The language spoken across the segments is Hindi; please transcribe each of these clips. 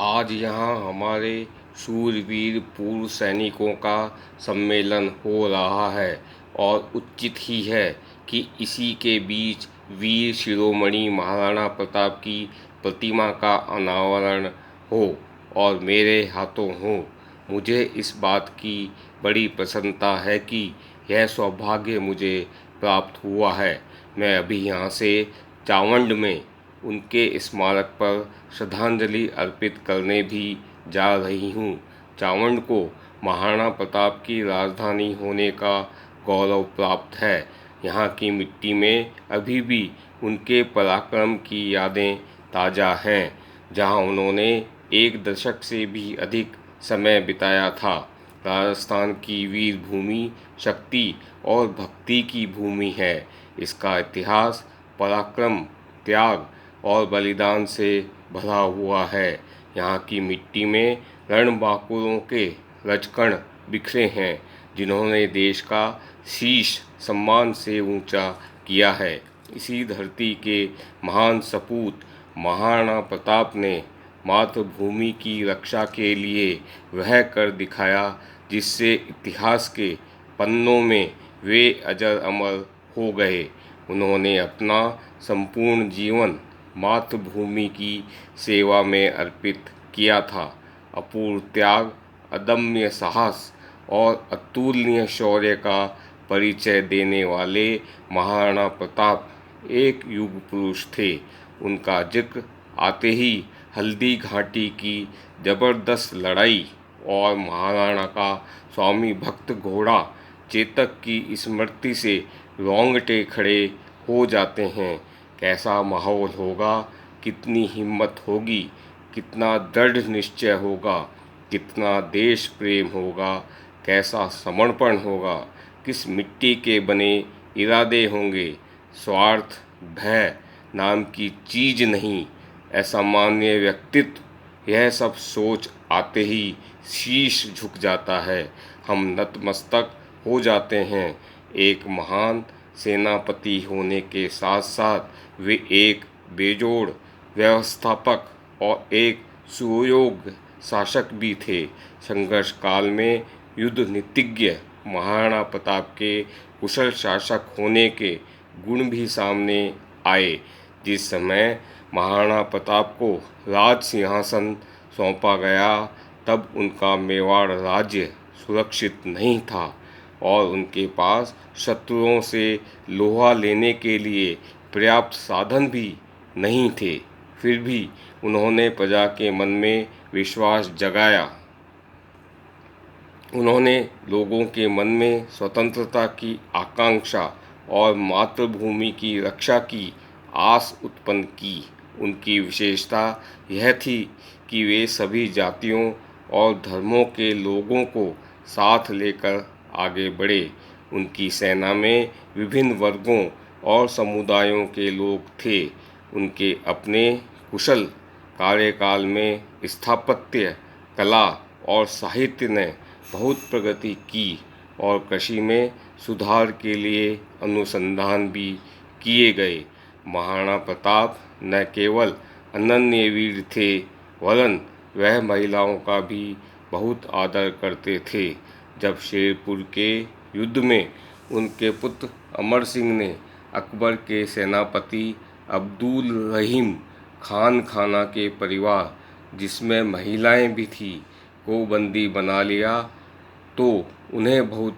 आज यहाँ हमारे शूरवीर पूर्व सैनिकों का सम्मेलन हो रहा है और उचित ही है कि इसी के बीच वीर शिरोमणि महाराणा प्रताप की प्रतिमा का अनावरण हो और मेरे हाथों हो। मुझे इस बात की बड़ी प्रसन्नता है कि यह सौभाग्य मुझे प्राप्त हुआ है। मैं अभी यहाँ से चावंड में उनके स्मारक पर श्रद्धांजलि अर्पित करने भी जा रही हूँ। चावंड को महाराणा प्रताप की राजधानी होने का गौरव प्राप्त है। यहाँ की मिट्टी में अभी भी उनके पराक्रम की यादें ताज़ा हैं, जहाँ उन्होंने एक दशक से भी अधिक समय बिताया था। राजस्थान की वीर भूमि शक्ति और भक्ति की भूमि है। इसका इतिहास पराक्रम, त्याग और बलिदान से भरा हुआ है। यहाँ की मिट्टी में रणबांकुरों के रजकण बिखरे हैं, जिन्होंने देश का शीश सम्मान से ऊंचा किया है। इसी धरती के महान सपूत महाराणा प्रताप ने मातृभूमि की रक्षा के लिए वह कर दिखाया, जिससे इतिहास के पन्नों में वे अजर अमर हो गए। उन्होंने अपना संपूर्ण जीवन मातृभूमि की सेवा में अर्पित किया था। अपूर्व त्याग, अदम्य साहस और अतुलनीय शौर्य का परिचय देने वाले महाराणा प्रताप एक युग पुरुष थे। उनका जिक्र आते ही हल्दी घाटी की जबरदस्त लड़ाई और महाराणा का स्वामी भक्त घोड़ा चेतक की स्मृति से रोंगटे खड़े हो जाते हैं। कैसा माहौल होगा, कितनी हिम्मत होगी, कितना दृढ़ निश्चय होगा, कितना देश प्रेम होगा, कैसा समर्पण होगा, किस मिट्टी के बने इरादे होंगे। स्वार्थ, भय नाम की चीज नहीं, असामान्य व्यक्तित्व, यह सब सोच आते ही शीश झुक जाता है। हम नतमस्तक हो जाते हैं। एक महान सेनापति होने के साथ साथ वे एक बेजोड़ व्यवस्थापक और एक सुयोग्य शासक भी थे। संघर्ष काल में युद्ध नीतिज्ञ महाराणा प्रताप के कुशल शासक होने के गुण भी सामने आए। जिस समय महाराणा प्रताप को राज सिंहासन सौंपा गया, तब उनका मेवाड़ राज्य सुरक्षित नहीं था और उनके पास शत्रुओं से लोहा लेने के लिए पर्याप्त साधन भी नहीं थे। फिर भी उन्होंने प्रजा के मन में विश्वास जगाया। उन्होंने लोगों के मन में स्वतंत्रता की आकांक्षा और मातृभूमि की रक्षा की आस उत्पन्न की। उनकी विशेषता यह थी कि वे सभी जातियों और धर्मों के लोगों को साथ लेकर आगे बढ़े। उनकी सेना में विभिन्न वर्गों और समुदायों के लोग थे। उनके अपने कुशल कार्यकाल में स्थापत्य कला और साहित्य ने बहुत प्रगति की और कृषि में सुधार के लिए अनुसंधान भी किए गए। महाराणा प्रताप न केवल अनन्य वीर थे, वरन वह महिलाओं का भी बहुत आदर करते थे। जब शेरपुर के युद्ध में उनके पुत्र अमर सिंह ने अकबर के सेनापति अब्दुल रहीम खान खाना के परिवार, जिसमें महिलाएं भी थीं, को बंदी बना लिया, तो उन्हें बहुत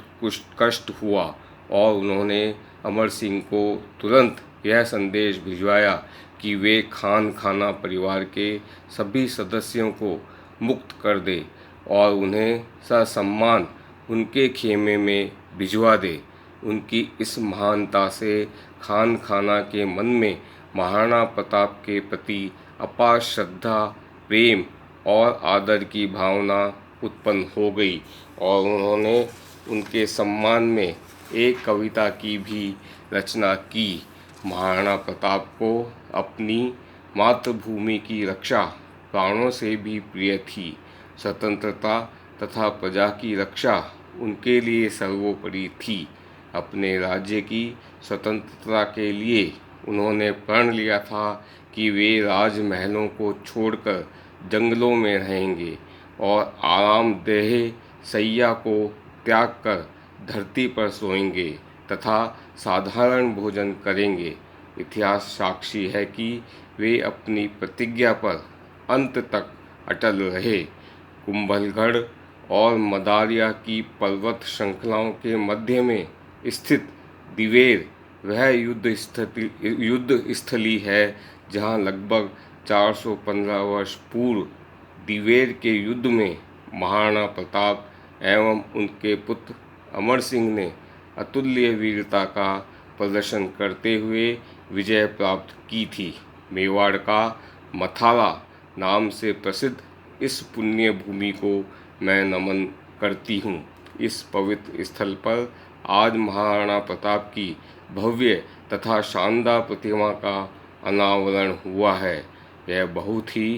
कष्ट हुआ और उन्होंने अमर सिंह को तुरंत यह संदेश भिजवाया कि वे खान खाना परिवार के सभी सदस्यों को मुक्त कर दे और उन्हें ससम्मान उनके खेमे में भिजवा दे। उनकी इस महानता से खान खाना के मन में महाराणा प्रताप के प्रति अपार श्रद्धा, प्रेम और आदर की भावना उत्पन्न हो गई और उन्होंने उनके सम्मान में एक कविता की भी रचना की। महाराणा प्रताप को अपनी मातृभूमि की रक्षा प्राणों से भी प्रिय थी। स्वतंत्रता तथा प्रजा की रक्षा उनके लिए सर्वोपरि थी। अपने राज्य की स्वतंत्रता के लिए उन्होंने प्रण लिया था कि वे राजमहलों को छोड़कर जंगलों में रहेंगे और आरामदेह शैया को त्याग कर धरती पर सोएंगे तथा साधारण भोजन करेंगे। इतिहास साक्षी है कि वे अपनी प्रतिज्ञा पर अंत तक अटल रहे। कुंभलगढ़ और मदारिया की पर्वत श्रृंखलाओं के मध्य में स्थित दिवेर वह युद्ध स्थली है जहां लगभग 415 वर्ष पूर्व दिवेर के युद्ध में महाराणा प्रताप एवं उनके पुत्र अमर सिंह ने अतुल्य वीरता का प्रदर्शन करते हुए विजय प्राप्त की थी। मेवाड़ का मथाला नाम से प्रसिद्ध इस पुण्य भूमि को मैं नमन करती हूँ। इस पवित्र स्थल पर आज महाराणा प्रताप की भव्य तथा शानदार प्रतिमा का अनावरण हुआ है। यह बहुत ही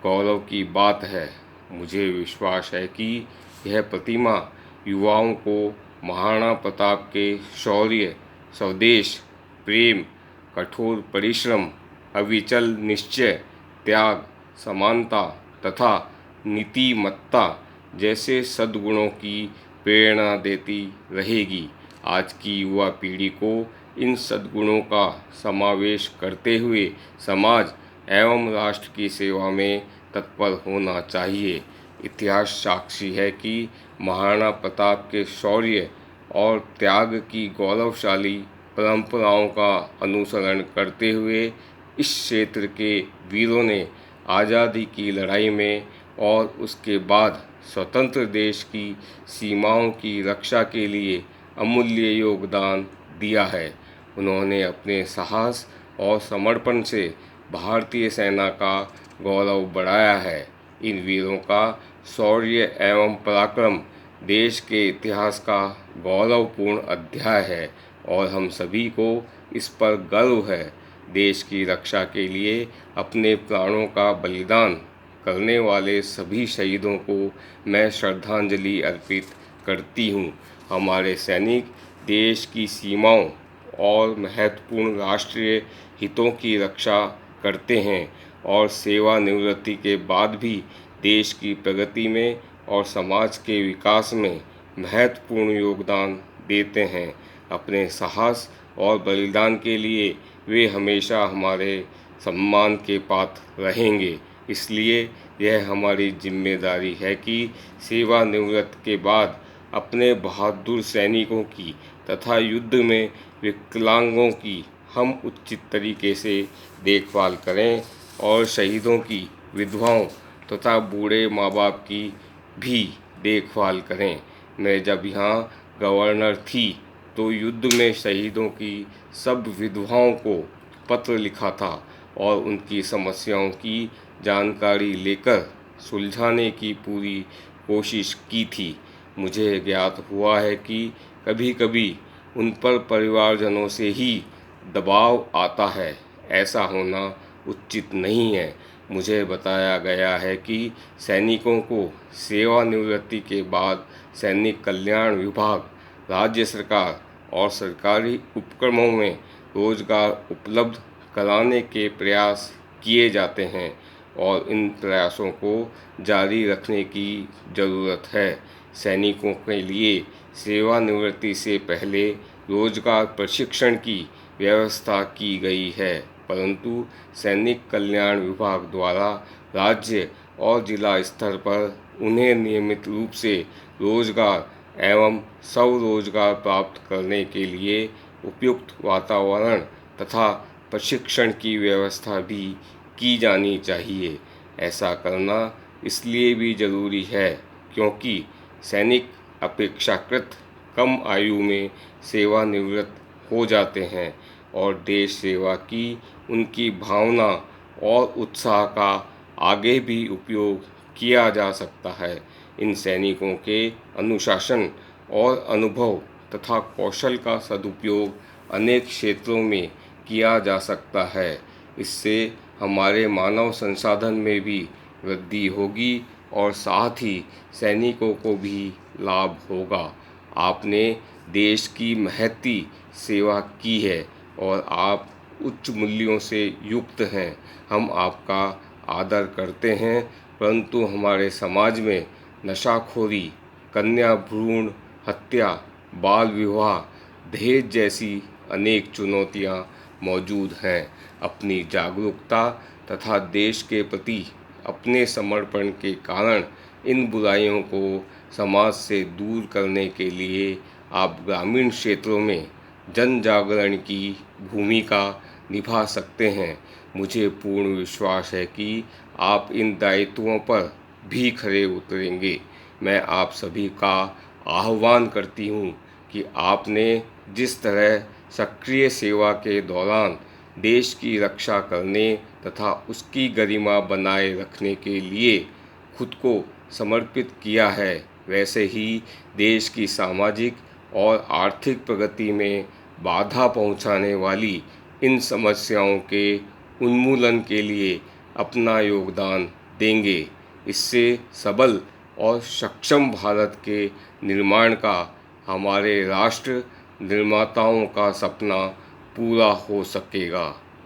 गौरव की बात है। मुझे विश्वास है कि यह प्रतिमा युवाओं को महाराणा प्रताप के शौर्य, स्वदेश प्रेम, कठोर परिश्रम, अविचल निश्चय, त्याग, समानता तथा नीतिमत्ता जैसे सद्गुणों की प्रेरणा देती रहेगी। आज की युवा पीढ़ी को इन सद्गुणों का समावेश करते हुए समाज एवं राष्ट्र की सेवा में तत्पर होना चाहिए। इतिहास साक्षी है कि महाराणा प्रताप के शौर्य और त्याग की गौरवशाली परंपराओं का अनुसरण करते हुए इस क्षेत्र के वीरों ने आज़ादी की लड़ाई में और उसके बाद स्वतंत्र देश की सीमाओं की रक्षा के लिए अमूल्य योगदान दिया है। उन्होंने अपने साहस और समर्पण से भारतीय सेना का गौरव बढ़ाया है। इन वीरों का शौर्य एवं पराक्रम देश के इतिहास का गौरवपूर्ण अध्याय है और हम सभी को इस पर गर्व है। देश की रक्षा के लिए अपने प्राणों का बलिदान करने वाले सभी शहीदों को मैं श्रद्धांजलि अर्पित करती हूँ। हमारे सैनिक देश की सीमाओं और महत्वपूर्ण राष्ट्रीय हितों की रक्षा करते हैं और सेवानिवृत्ति के बाद भी देश की प्रगति में और समाज के विकास में महत्वपूर्ण योगदान देते हैं। अपने साहस और बलिदान के लिए वे हमेशा हमारे सम्मान के पात्र रहेंगे। इसलिए यह हमारी जिम्मेदारी है कि सेवानिवृत्ति के बाद अपने बहादुर सैनिकों की तथा युद्ध में विकलांगों की हम उचित तरीके से देखभाल करें और शहीदों की विधवाओं तथा बूढ़े माँ बाप की भी देखभाल करें। मैं जब यहाँ गवर्नर थी तो युद्ध में शहीदों की सब विधवाओं को पत्र लिखा था और उनकी समस्याओं की जानकारी लेकर सुलझाने की पूरी कोशिश की थी। मुझे ज्ञात हुआ है कि कभी कभी उन पर परिवारजनों से ही दबाव आता है। ऐसा होना उचित नहीं है। मुझे बताया गया है कि सैनिकों को सेवानिवृत्ति के बाद सैनिक कल्याण विभाग, राज्य सरकार और सरकारी उपक्रमों में रोजगार उपलब्ध कराने के प्रयास किए जाते हैं और इन प्रयासों को जारी रखने की ज़रूरत है। सैनिकों के लिए सेवानिवृत्ति से पहले रोजगार प्रशिक्षण की व्यवस्था की गई है, परंतु सैनिक कल्याण विभाग द्वारा राज्य और जिला स्तर पर उन्हें नियमित रूप से रोजगार एवं स्वरोजगार प्राप्त करने के लिए उपयुक्त वातावरण तथा प्रशिक्षण की व्यवस्था भी की जानी चाहिए। ऐसा करना इसलिए भी ज़रूरी है क्योंकि सैनिक अपेक्षाकृत कम आयु में सेवानिवृत्त हो जाते हैं और देश सेवा की उनकी भावना और उत्साह का आगे भी उपयोग किया जा सकता है। इन सैनिकों के अनुशासन और अनुभव तथा कौशल का सदुपयोग अनेक क्षेत्रों में किया जा सकता है। इससे हमारे मानव संसाधन में भी वृद्धि होगी और साथ ही सैनिकों को भी लाभ होगा। आपने देश की महती सेवा की है और आप उच्च मूल्यों से युक्त हैं। हम आपका आदर करते हैं, परंतु हमारे समाज में नशाखोरी, कन्या भ्रूण हत्या, बाल विवाह, दहेज जैसी अनेक चुनौतियां मौजूद हैं। अपनी जागरूकता तथा देश के प्रति अपने समर्पण के कारण इन बुराइयों को समाज से दूर करने के लिए आप ग्रामीण क्षेत्रों में जन जागरण की भूमिका निभा सकते हैं। मुझे पूर्ण विश्वास है कि आप इन दायित्वों पर भी खरे उतरेंगे। मैं आप सभी का आह्वान करती हूँ कि आपने जिस तरह सक्रिय सेवा के दौरान देश की रक्षा करने तथा उसकी गरिमा बनाए रखने के लिए खुद को समर्पित किया है, वैसे ही देश की सामाजिक और आर्थिक प्रगति में बाधा पहुंचाने वाली इन समस्याओं के उन्मूलन के लिए अपना योगदान देंगे। इससे सबल और सक्षम भारत के निर्माण का हमारे राष्ट्र निर्माताओं का सपना पूरा हो सकेगा।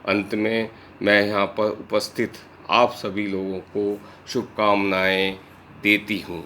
अंत में मैं यहाँ पर उपस्थित आप सभी लोगों को शुभकामनाएं देती हूँ।